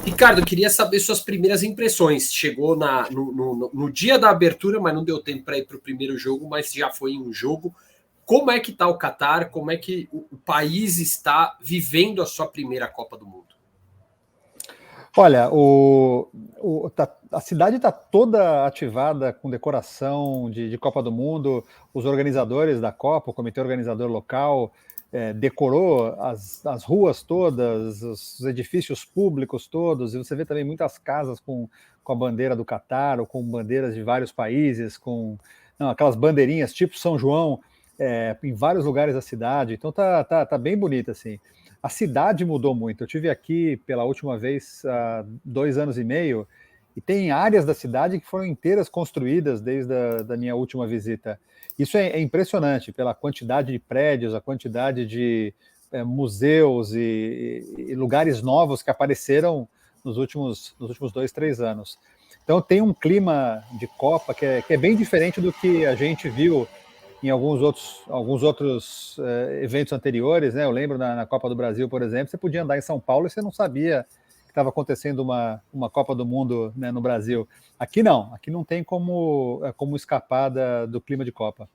Ricardo, eu queria saber suas primeiras impressões. Chegou no dia da abertura, mas não deu tempo para ir para o primeiro jogo, mas já foi em um jogo. Como é que está o Catar? Como é que o país está vivendo a sua primeira Copa do Mundo? Olha, a cidade está toda ativada com decoração de Copa do Mundo. Os organizadores da Copa, o comitê organizador local, decorou as ruas todas, os edifícios públicos todos, e você vê também muitas casas com a bandeira do Catar, ou com bandeiras de vários países, aquelas bandeirinhas tipo São João, em vários lugares da cidade. Então tá bem bonito, assim. A cidade mudou muito. Eu tive aqui pela última vez há 2 anos e meio, e tem áreas da cidade que foram inteiras construídas desde a minha última visita. Isso é impressionante, pela quantidade de prédios, a quantidade de museus e lugares novos que apareceram nos últimos 2, 3 anos. Então tem um clima de Copa que é bem diferente do que a gente viu em alguns outros eventos anteriores, né? Eu lembro na Copa do Brasil, por exemplo, você podia andar em São Paulo e você não sabia que estava acontecendo uma Copa do Mundo, né, no Brasil. Aqui não tem como escapar do clima de Copa.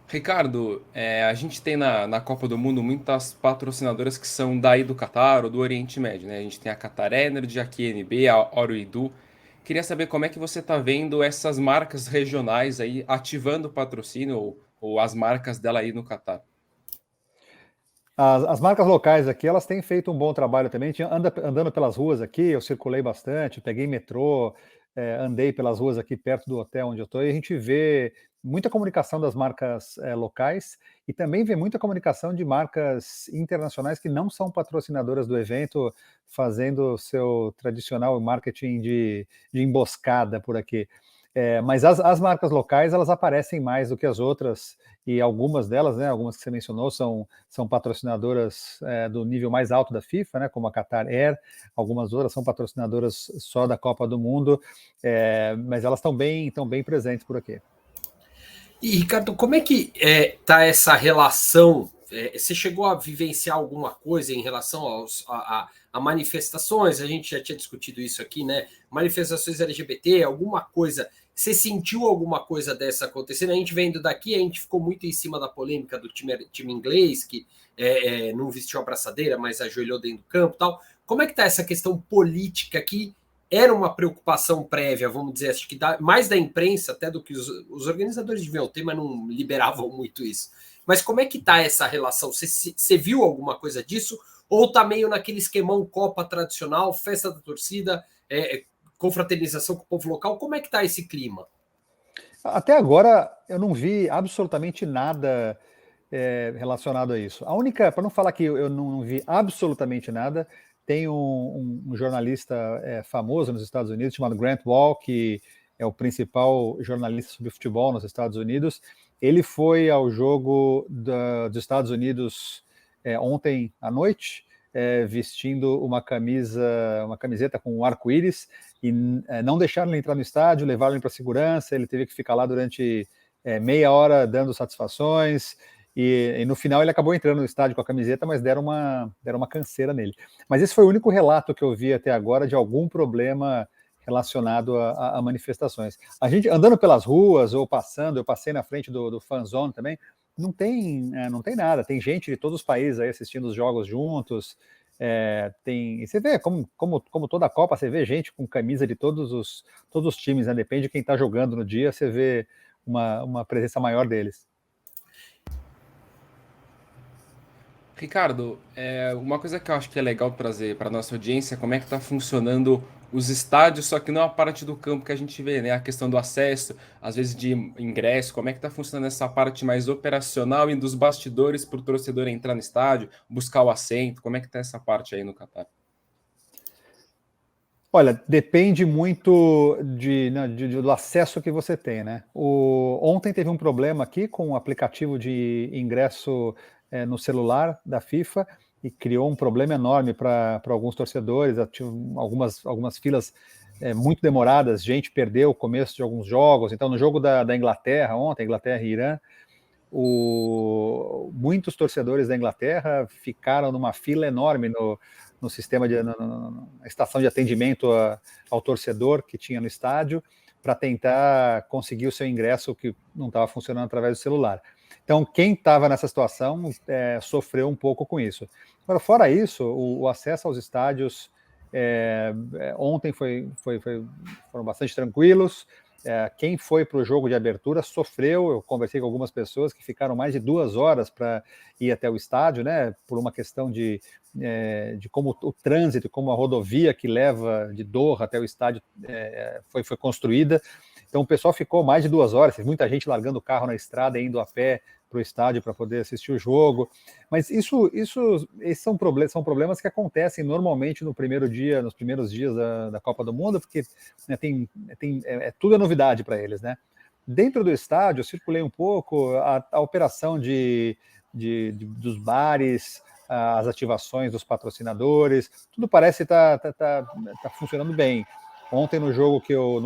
Ricardo, a gente tem na Copa do Mundo muitas patrocinadoras que são daí do Catar ou do Oriente Médio, né? A gente tem a Qatar Energy, a QNB, a Ooredoo. Queria saber como é que você está vendo essas marcas regionais aí ativando o patrocínio ou as marcas dela aí no Catar. As marcas locais aqui, elas têm feito um bom trabalho também. Andando pelas ruas aqui, eu circulei bastante, peguei metrô, andei pelas ruas aqui perto do hotel onde eu estou, e a gente vê muita comunicação das marcas locais, e também vê muita comunicação de marcas internacionais que não são patrocinadoras do evento, fazendo seu tradicional marketing de emboscada por aqui. Mas as marcas locais, elas aparecem mais do que as outras, e algumas delas, né, algumas que você mencionou, são patrocinadoras do nível mais alto da FIFA, né, como a Qatar Air. Algumas outras são patrocinadoras só da Copa do Mundo, mas elas estão bem presentes por aqui. E, Ricardo, como é que tá essa relação? Você chegou a vivenciar alguma coisa em relação a manifestações? A gente já tinha discutido isso aqui, né? Manifestações LGBT, alguma coisa. Você sentiu alguma coisa dessa acontecendo? A gente vendo daqui, a gente ficou muito em cima da polêmica do time inglês, que não vestiu a braçadeira, mas ajoelhou dentro do campo e tal. Como é que tá essa questão política aqui? Era uma preocupação prévia, vamos dizer, acho que mais da imprensa até do que os organizadores deviam ter, mas não liberavam muito isso. Mas como é que está essa relação? Você viu alguma coisa disso? Ou está meio naquele esquemão Copa tradicional, festa da torcida, confraternização com o povo local? Como é que está esse clima? Até agora, eu não vi absolutamente nada relacionado a isso. A única, para não falar que eu não vi absolutamente nada, tem um jornalista famoso nos Estados Unidos, chamado Grant Wall, que é o principal jornalista sobre futebol nos Estados Unidos. Ele foi ao jogo dos Estados Unidos ontem à noite, vestindo uma camiseta com um arco-íris, e não deixaram ele entrar no estádio, levaram ele para segurança. Ele teve que ficar lá durante meia hora dando satisfações, e no final ele acabou entrando no estádio com a camiseta, mas deram uma canseira nele. Mas esse foi o único relato que eu vi até agora de algum problema relacionado a manifestações. A gente andando pelas ruas ou passando, eu passei na frente do Fan Zone também, não tem nada. Tem gente de todos os países aí assistindo os jogos juntos. E você vê, como toda a Copa, você vê gente com camisa de todos os times, né? Depende de quem está jogando no dia, você vê uma presença maior deles. Ricardo, uma coisa que eu acho que é legal trazer para a nossa audiência é como é que está funcionando os estádios, só que não a parte do campo que a gente vê, né? A questão do acesso, às vezes de ingresso, como é que está funcionando essa parte mais operacional e dos bastidores para o torcedor entrar no estádio, buscar o assento, como é que está essa parte aí no Catar? Olha, depende muito do acesso que você tem, né? Ontem teve um problema aqui com o aplicativo de ingresso no celular da FIFA, e criou um problema enorme para alguns torcedores. Algumas filas muito demoradas, gente perdeu o começo de alguns jogos. Então, no jogo da Inglaterra ontem, Inglaterra e Irã, muitos torcedores da Inglaterra ficaram numa fila enorme no sistema na estação de atendimento ao torcedor que tinha no estádio, para tentar conseguir o seu ingresso que não estava funcionando através do celular. Então, quem estava nessa situação sofreu um pouco com isso. Agora, fora isso, o acesso aos estádios ontem foram bastante tranquilos. Quem foi para o jogo de abertura sofreu. Eu conversei com algumas pessoas que ficaram mais de 2 horas para ir até o estádio, né, por uma questão de como o trânsito, como a rodovia que leva de Doha até o estádio foi construída. Então o pessoal ficou mais de 2 horas, muita gente largando o carro na estrada e indo a pé para o estádio para poder assistir o jogo. Mas esses são problemas que acontecem normalmente nos primeiros dias da Copa do Mundo, porque né, tudo é novidade para eles, né? Dentro do estádio, eu circulei um pouco a operação dos bares, as ativações dos patrocinadores, tudo parece estar funcionando bem. Ontem no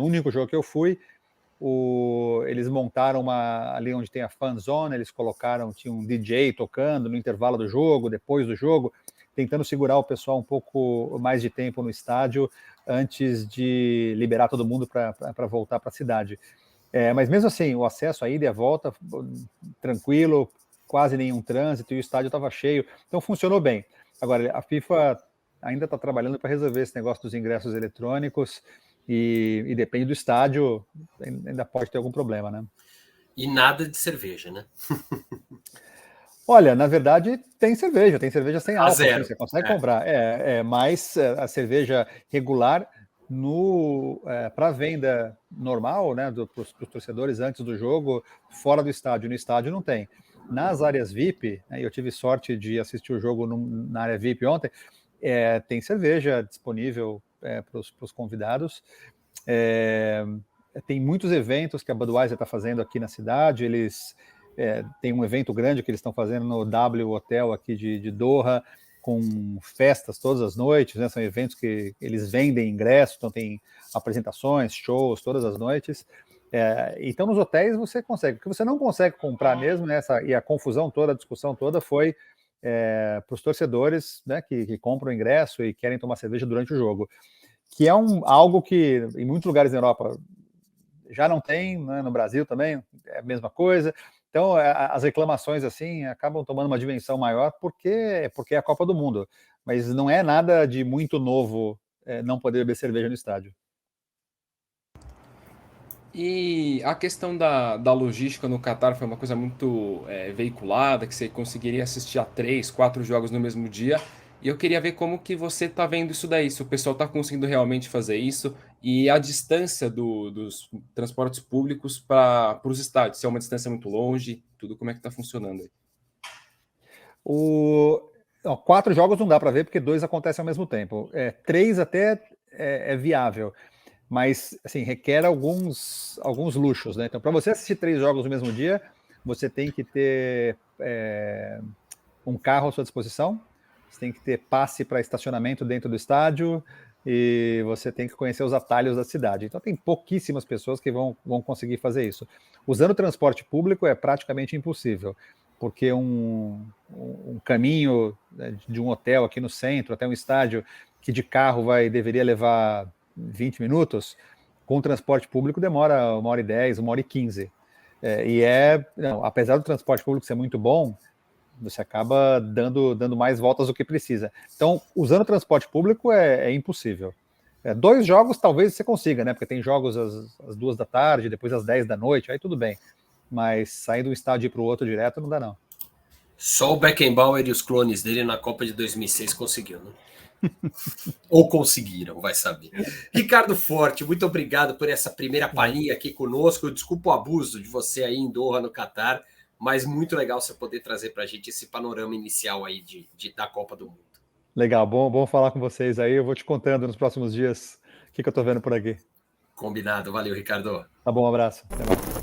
único jogo que eu fui, eles montaram ali onde tem a fan zone, tinha um DJ tocando no intervalo do jogo, depois do jogo, tentando segurar o pessoal um pouco mais de tempo no estádio antes de liberar todo mundo para voltar para a cidade. Mas mesmo assim, o acesso à ida e à volta, tranquilo, quase nenhum trânsito, e o estádio estava cheio, então funcionou bem. Agora, a FIFA ainda está trabalhando para resolver esse negócio dos ingressos eletrônicos, e depende do estádio, ainda pode ter algum problema, né? E nada de cerveja, né? Olha, na verdade, tem cerveja sem álcool, zero. Você consegue comprar. Mas a cerveja regular para venda normal, né, para os torcedores antes do jogo, fora do estádio. No estádio não tem. Nas áreas VIP, né, eu tive sorte de assistir o jogo na área VIP ontem, tem cerveja disponível para os convidados. Tem muitos eventos que a Budweiser está fazendo aqui na cidade. Eles têm um evento grande que eles estão fazendo no W Hotel aqui de Doha, com festas todas as noites, né? São eventos que eles vendem ingressos, então tem apresentações, shows todas as noites. Então nos hotéis você consegue. O que você não consegue comprar mesmo, né, e a confusão toda, a discussão toda foi para os torcedores, né, que compram ingresso e querem tomar cerveja durante o jogo, que é algo que em muitos lugares na Europa já não tem, né, no Brasil também é a mesma coisa. Então as reclamações assim acabam tomando uma dimensão maior porque é a Copa do Mundo, mas não é nada de muito novo não poder beber cerveja no estádio. E a questão da logística no Catar foi uma coisa muito veiculada, que você conseguiria assistir a 3, 4 jogos no mesmo dia. E eu queria ver como que você está vendo isso daí, se o pessoal está conseguindo realmente fazer isso, e a distância dos transportes públicos para os estádios, se é uma distância muito longe, tudo como é que está funcionando aí. 4 jogos não dá para ver, porque 2 acontecem ao mesmo tempo. 3 até é viável, mas assim, requer alguns luxos, né? Então, para você assistir 3 jogos no mesmo dia, você tem que ter um carro à sua disposição, você tem que ter passe para estacionamento dentro do estádio, e você tem que conhecer os atalhos da cidade. Então tem pouquíssimas pessoas que vão conseguir fazer isso. Usando o transporte público é praticamente impossível, porque um caminho de um hotel aqui no centro até um estádio, que de carro deveria levar 20 minutos, com transporte público demora 1h10, 1h15. Apesar do transporte público ser muito bom, você acaba dando mais voltas do que precisa. Então, usando o transporte público é impossível. 2 jogos talvez você consiga, né? Porque tem jogos às 2 da tarde, depois às 10 da noite, aí tudo bem. Mas sair de um estádio para o outro direto não dá, não. Só o Beckenbauer e os clones dele na Copa de 2006 conseguiu, né? Ou conseguiram, vai saber. Ricardo Forte, muito obrigado por essa primeira palhinha aqui conosco. Desculpa o abuso de você aí em Doha, no Catar, mas muito legal você poder trazer para a gente esse panorama inicial aí da Copa do Mundo. Legal, bom falar com vocês aí. Eu vou te contando nos próximos dias o que eu estou vendo por aqui. Combinado. Valeu, Ricardo. Tá bom, um abraço. Até mais.